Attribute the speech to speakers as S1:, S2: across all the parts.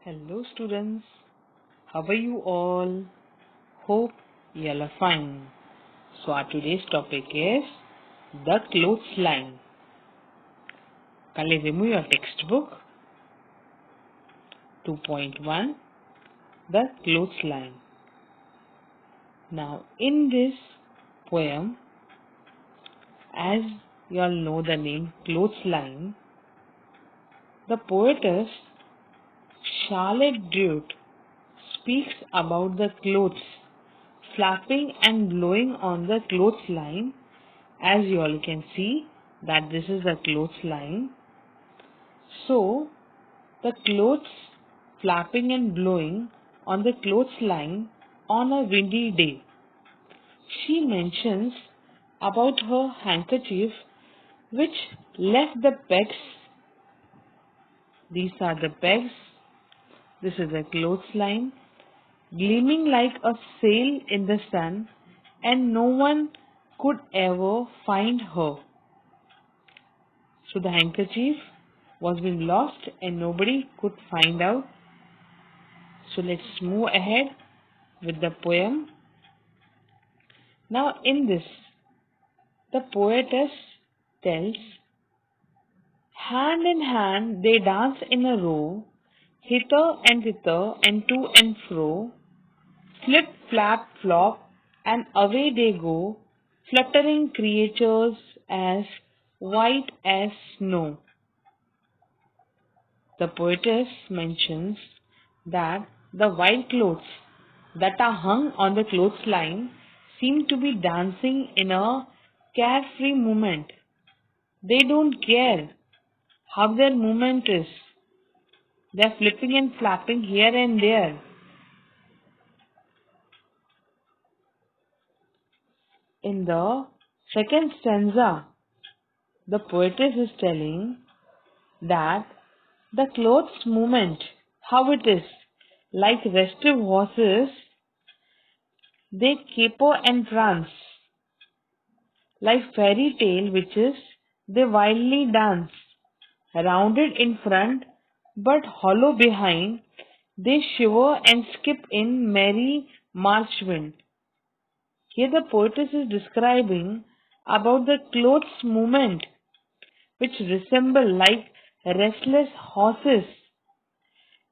S1: Hello students, how are you all? Hope you all are fine. So our today's topic is the clothesline. Kindly remove your textbook. 2.1 The clothesline. Now in this poem, as you all know the name clothesline, the poetess Charlotte Drude speaks about the clothes flapping and blowing on the clothesline. As you all can see that this is the clothesline. So the clothes flapping and blowing on the clothesline on a windy day. She mentions about her handkerchief which left the pegs. These are the pegs. This is the clothesline, gleaming like a sail in the sun, and no one could ever find her. So the handkerchief was being lost and nobody could find out. So let's move ahead with the poem. Now in this, the poetess tells, hand in hand they dance in a row, hither and thither and to and fro, flip, flap, flop, and away they go, fluttering creatures as white as snow. The poetess mentions that the white clothes that are hung on the clothesline seem to be dancing in a carefree movement. They don't care how their movement is. They're flipping and flapping here and there. In the second stanza, the poetess is telling that the clothes movement, how it is, like restive horses, they caper and prance. Like fairy tale witches, they wildly dance, rounded in front, but hollow behind, they shiver and skip in merry March wind. Here the poetess is describing about the clothes movement, which resemble like restless horses,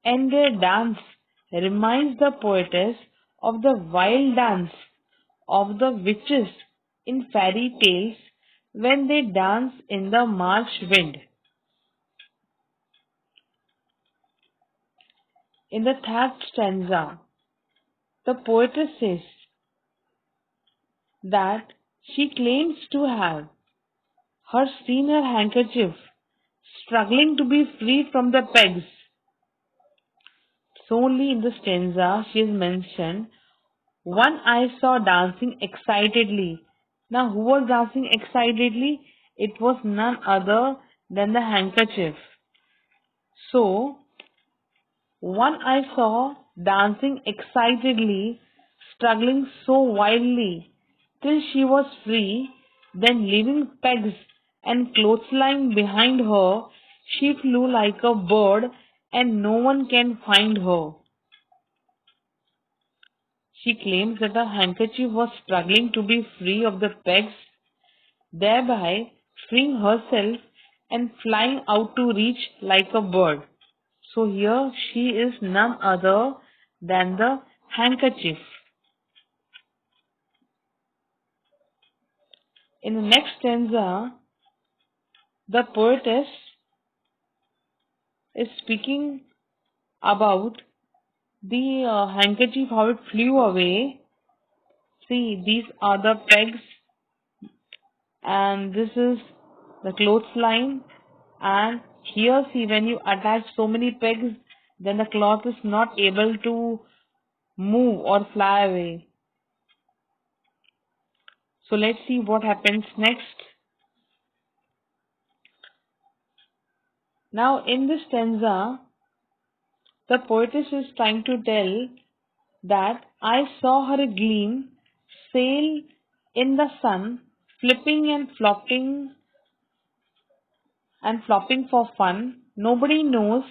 S1: and their dance reminds the poetess of the wild dance of the witches in fairy tales when they dance in the March wind. In the third stanza, the poetess says that she claims to have seen her handkerchief struggling to be freed from the pegs. So only in the stanza she is mentioned, one I saw dancing excitedly. Now who was dancing excitedly? It was none other than the handkerchief. So one I saw dancing excitedly, struggling so wildly, till she was free, then leaving pegs and clothesline behind her, she flew like a bird, and no one can find her. She claims that her handkerchief was struggling to be free of the pegs, thereby freeing herself and flying out to reach like a bird. So here she is none other than the handkerchief. In the next stanza, the poetess is speaking about the handkerchief, how it flew away. See, these are the pegs, and this is the clothesline. And here, see, when you attach so many pegs, then the cloth is not able to move or fly away. So let's see what happens next. Now, in this stanza, the poetess is trying to tell that I saw her gleam, sail in the sun, flipping and flopping for fun. Nobody knows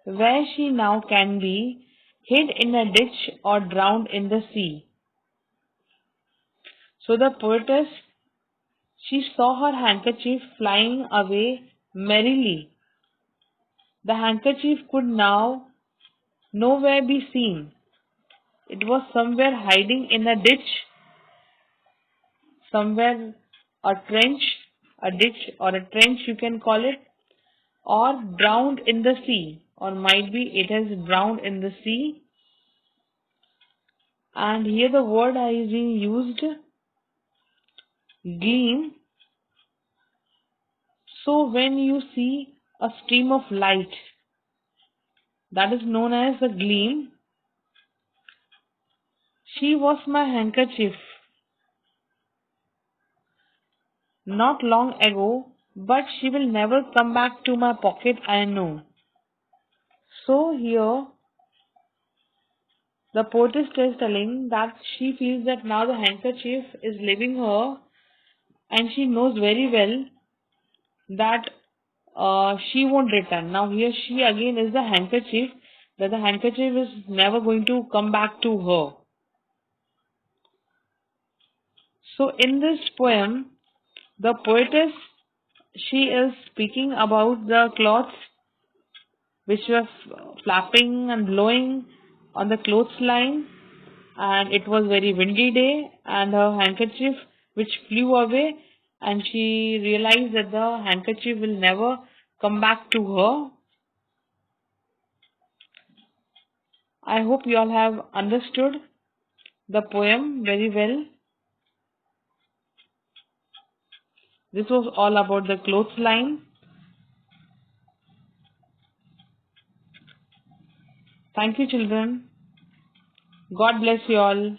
S1: where she now can be, hid in a ditch or drowned in the sea. So the poetess, she saw her handkerchief flying away merrily. The handkerchief could now nowhere be seen. It was somewhere hiding in a ditch, somewhere a trench, a ditch or a trench you can call it, or drowned in the sea, or might be it has drowned in the sea. And here the word is being used, gleam. So when you see a stream of light, that is known as a gleam. She was my handkerchief not long ago, but she will never come back to my pocket, I know. So here the poetess is telling that she feels that now the handkerchief is leaving her, and she knows very well that she won't return. Now here she again is the handkerchief, that the handkerchief is never going to come back to her. So in this poem, the poetess, she is speaking about the cloths which were flapping and blowing on the clothesline, and it was very windy day, and her handkerchief which flew away, and she realized that the handkerchief will never come back to her. I hope you all have understood the poem very well. This was all about the clothesline. Thank you, children. God bless you all.